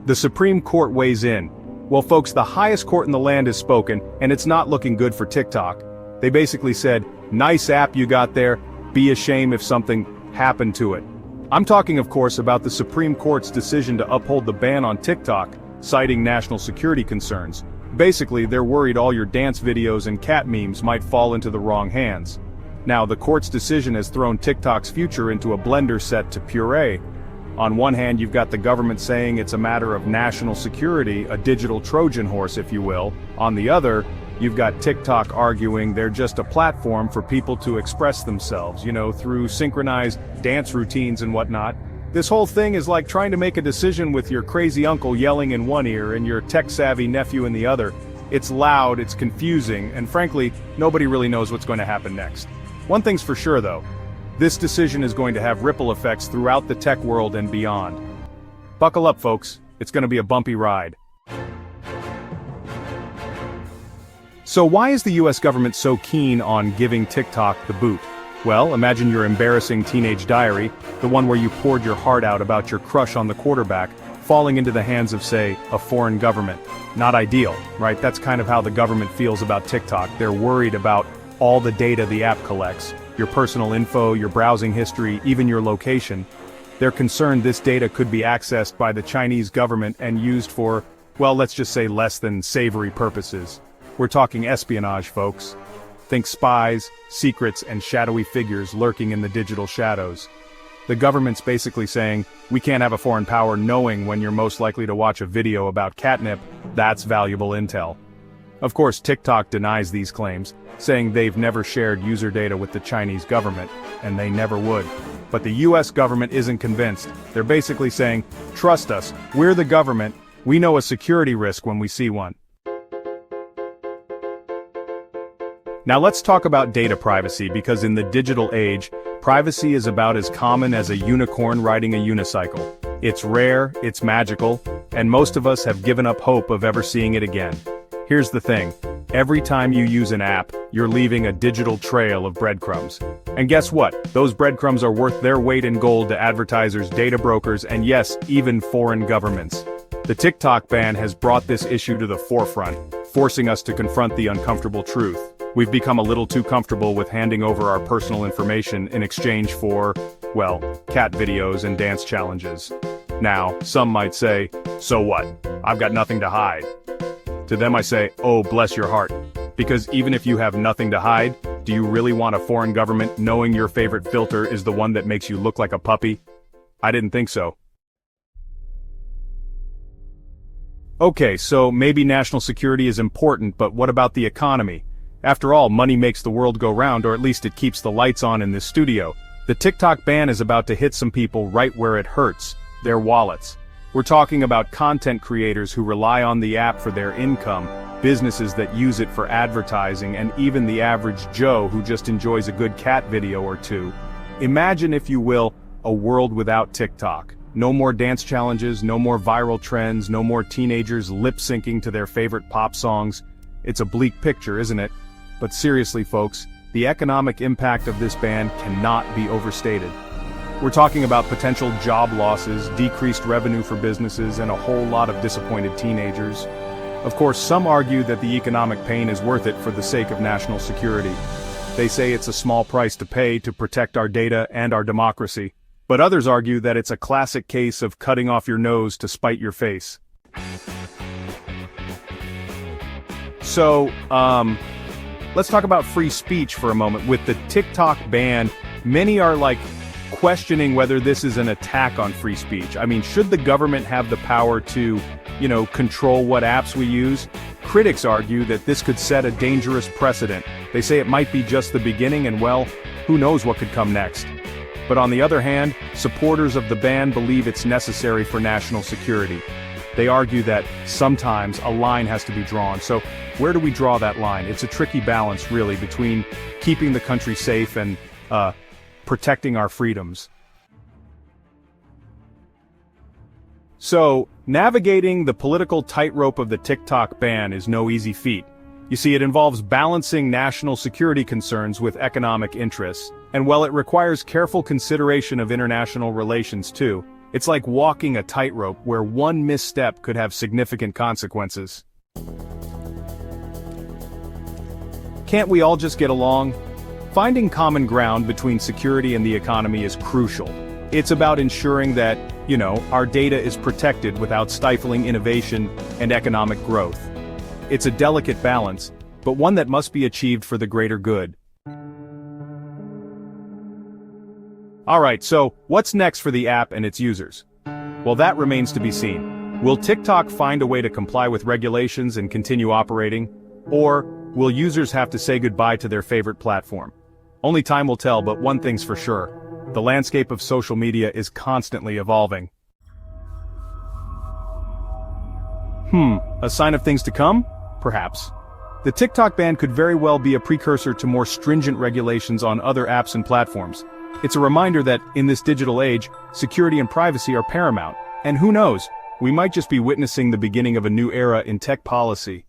The Supreme Court weighs in. Well, folks, the highest court in the land has spoken, and it's not looking good for TikTok. They basically said, nice app you got there, be ashamed if something happened to it. I'm talking, of course, about the Supreme Court's decision to uphold the ban on TikTok, citing national security concerns. Basically, they're worried all your dance videos and cat memes might fall into the wrong hands. Now, the court's decision has thrown TikTok's future into a blender set to puree. On one hand, you've got the government saying it's a matter of national security, a digital Trojan horse, if you will. On the other, you've got TikTok arguing they're just a platform for people to express themselves, through synchronized dance routines and whatnot. This whole thing is like trying to make a decision with your crazy uncle yelling in one ear and your tech-savvy nephew in the other. It's loud, it's confusing, and frankly, nobody really knows what's going to happen next. One thing's for sure though, this decision is going to have ripple effects throughout the tech world and beyond. Buckle up, folks, it's going to be a bumpy ride. So why is the US government so keen on giving TikTok the boot? Well, imagine your embarrassing teenage diary, the one where you poured your heart out about your crush on the quarterback, falling into the hands of, say, a foreign government. Not ideal, right? That's kind of how the government feels about TikTok. They're worried about all the data the app collects, your personal info, your browsing history, even your location. They're concerned this data could be accessed by the Chinese government and used for, well, let's just say less than savory purposes. We're talking espionage, folks. Think spies, secrets, and shadowy figures lurking in the digital shadows. The government's basically saying, we can't have a foreign power knowing when you're most likely to watch a video about catnip. That's valuable intel. Of course, TikTok denies these claims, saying they've never shared user data with the Chinese government, and they never would. But the US government isn't convinced. They're basically saying, trust us, we're the government, we know a security risk when we see one. Now let's talk about data privacy, because in the digital age, privacy is about as common as a unicorn riding a unicycle. It's rare, it's magical, and most of us have given up hope of ever seeing it again. Here's the thing, every time you use an app, you're leaving a digital trail of breadcrumbs. And guess what? Those breadcrumbs are worth their weight in gold to advertisers, data brokers, and yes, even foreign governments. The TikTok ban has brought this issue to the forefront, forcing us to confront the uncomfortable truth. We've become a little too comfortable with handing over our personal information in exchange for, well, cat videos and dance challenges. Now, some might say, so what? I've got nothing to hide. To them I say, oh, bless your heart. Because even if you have nothing to hide, do you really want a foreign government knowing your favorite filter is the one that makes you look like a puppy? I didn't think so. Okay, so maybe national security is important, but what about the economy? After all, money makes the world go round, or at least it keeps the lights on in this studio. The TikTok ban is about to hit some people right where it hurts, their wallets. We're talking about content creators who rely on the app for their income, businesses that use it for advertising, and even the average Joe who just enjoys a good cat video or two. Imagine, if you will, a world without TikTok. No more dance challenges, no more viral trends, no more teenagers lip-syncing to their favorite pop songs. It's a bleak picture, isn't it? But seriously, folks, the economic impact of this ban cannot be overstated. We're talking about potential job losses, decreased revenue for businesses, and a whole lot of disappointed teenagers. Of course, some argue that the economic pain is worth it for the sake of national security. They say it's a small price to pay to protect our data and our democracy. But others argue that it's a classic case of cutting off your nose to spite your face. So, let's talk about free speech for a moment. With the TikTok ban, many are questioning whether this is an attack on free speech. I mean, should the government have the power to, control what apps we use? Critics argue that this could set a dangerous precedent. They say it might be just the beginning, and well, who knows what could come next. But on the other hand, supporters of the ban believe it's necessary for national security. They argue that sometimes a line has to be drawn. So where do we draw that line? It's a tricky balance, really, between keeping the country safe and protecting our freedoms. So, navigating the political tightrope of the TikTok ban is no easy feat. You see, it involves balancing national security concerns with economic interests, and while it requires careful consideration of international relations too, It's like walking a tightrope where one misstep could have significant consequences. Can't we all just get along? Finding common ground between security and the economy is crucial. It's about ensuring that, our data is protected without stifling innovation and economic growth. It's a delicate balance, but one that must be achieved for the greater good. Alright, so what's next for the app and its users? Well, that remains to be seen. Will TikTok find a way to comply with regulations and continue operating? Or will users have to say goodbye to their favorite platform? Only time will tell, but one thing's for sure. The landscape of social media is constantly evolving. A sign of things to come? Perhaps. The TikTok ban could very well be a precursor to more stringent regulations on other apps and platforms. It's a reminder that, in this digital age, security and privacy are paramount, and who knows, we might just be witnessing the beginning of a new era in tech policy.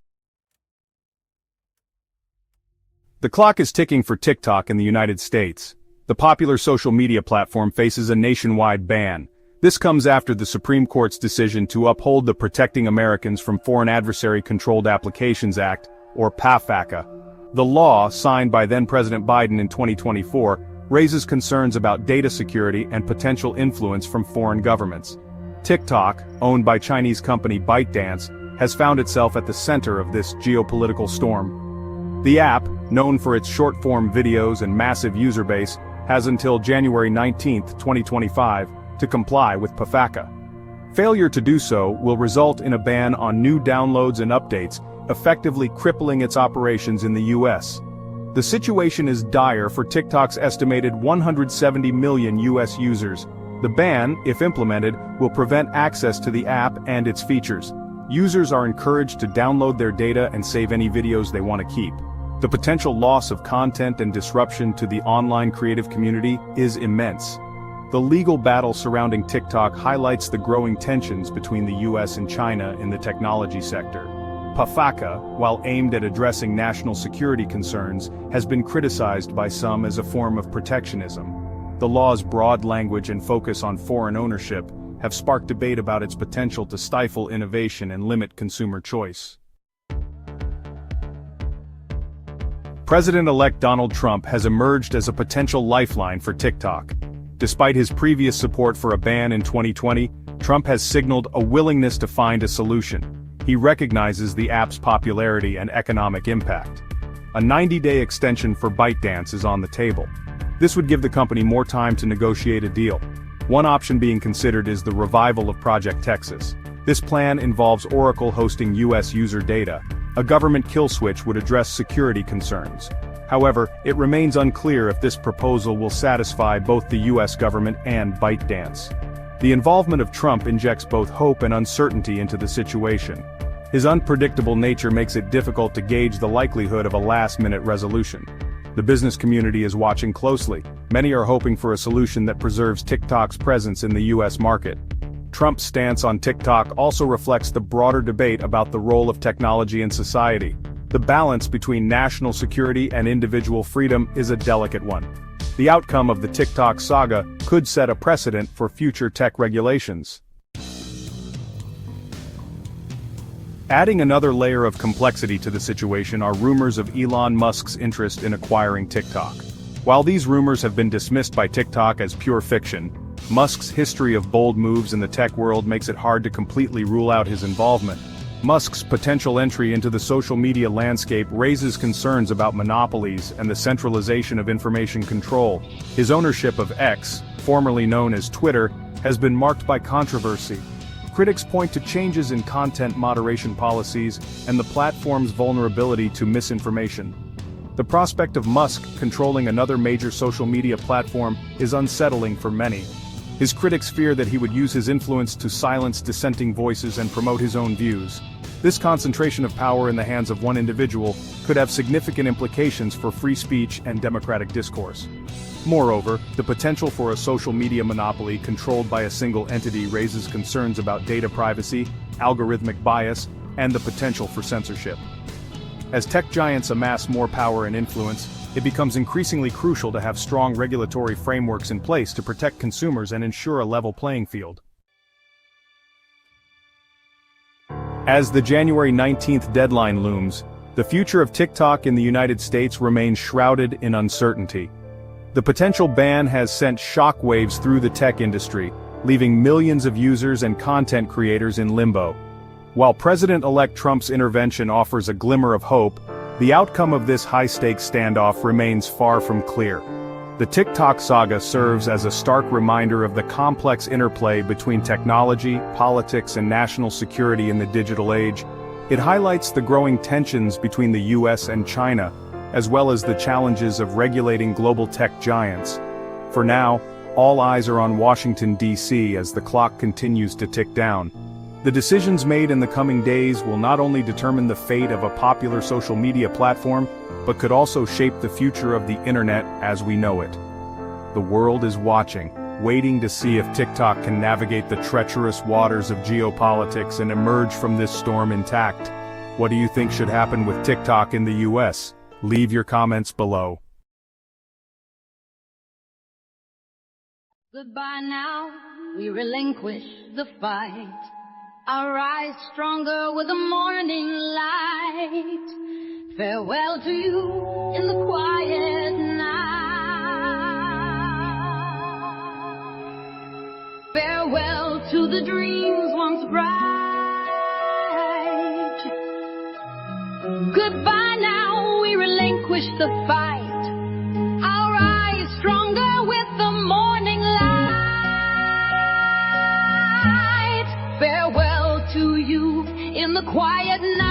The clock is ticking for TikTok in the United States. The popular social media platform faces a nationwide ban. This comes after the Supreme Court's decision to uphold the Protecting Americans from Foreign Adversary Controlled Applications Act, or PAFACA. The law, signed by then-President Biden in 2024, raises concerns about data security and potential influence from foreign governments. TikTok, owned by Chinese company ByteDance, has found itself at the center of this geopolitical storm. The app, known for its short-form videos and massive user base, has until January 19, 2025, to comply with PAFACA. Failure to do so will result in a ban on new downloads and updates, effectively crippling its operations in the US. The situation is dire for TikTok's estimated 170 million US users. The ban, if implemented, will prevent access to the app and its features. Users are encouraged to download their data and save any videos they want to keep. The potential loss of content and disruption to the online creative community is immense. The legal battle surrounding TikTok highlights the growing tensions between the US and China in the technology sector. PAFACA, while aimed at addressing national security concerns, has been criticized by some as a form of protectionism. The law's broad language and focus on foreign ownership have sparked debate about its potential to stifle innovation and limit consumer choice. President-elect Donald Trump has emerged as a potential lifeline for TikTok. Despite his previous support for a ban in 2020, Trump has signaled a willingness to find a solution. He recognizes the app's popularity and economic impact. A 90-day extension for ByteDance is on the table. This would give the company more time to negotiate a deal. One option being considered is the revival of Project Texas. This plan involves Oracle hosting US user data. A government kill switch would address security concerns. However, it remains unclear if this proposal will satisfy both the US government and ByteDance. The involvement of Trump injects both hope and uncertainty into the situation. His unpredictable nature makes it difficult to gauge the likelihood of a last-minute resolution. The business community is watching closely. Many are hoping for a solution that preserves TikTok's presence in the US market. Trump's stance on TikTok also reflects the broader debate about the role of technology in society. The balance between national security and individual freedom is a delicate one. The outcome of the TikTok saga could set a precedent for future tech regulations. Adding another layer of complexity to the situation are rumors of Elon Musk's interest in acquiring TikTok. While these rumors have been dismissed by TikTok as pure fiction, Musk's history of bold moves in the tech world makes it hard to completely rule out his involvement. Musk's potential entry into the social media landscape raises concerns about monopolies and the centralization of information control. His ownership of X, formerly known as Twitter, has been marked by controversy. Critics point to changes in content moderation policies and the platform's vulnerability to misinformation. The prospect of Musk controlling another major social media platform is unsettling for many. His critics fear that he would use his influence to silence dissenting voices and promote his own views. This concentration of power in the hands of one individual could have significant implications for free speech and democratic discourse. Moreover, the potential for a social media monopoly controlled by a single entity raises concerns about data privacy, algorithmic bias, and the potential for censorship. As tech giants amass more power and influence, it becomes increasingly crucial to have strong regulatory frameworks in place to protect consumers and ensure a level playing field. As the January 19th deadline looms, the future of TikTok in the United States remains shrouded in uncertainty. The potential ban has sent shockwaves through the tech industry, leaving millions of users and content creators in limbo. While President-elect Trump's intervention offers a glimmer of hope, the outcome of this high-stakes standoff remains far from clear. The TikTok saga serves as a stark reminder of the complex interplay between technology, politics, and national security in the digital age. It highlights the growing tensions between the US and China, as well as the challenges of regulating global tech giants. For now, all eyes are on Washington, D.C. as the clock continues to tick down. The decisions made in the coming days will not only determine the fate of a popular social media platform, but could also shape the future of the internet as we know it. The world is watching, waiting to see if TikTok can navigate the treacherous waters of geopolitics and emerge from this storm intact. What do you think should happen with TikTok in the US? Leave your comments below. Goodbye now, we relinquish the fight. I'll rise stronger with the morning light. Farewell to you in the quiet night. Farewell to the dreams once bright. Goodbye now, we relinquish the fight. I'll rise stronger with the morning light. Farewell to you in the quiet night.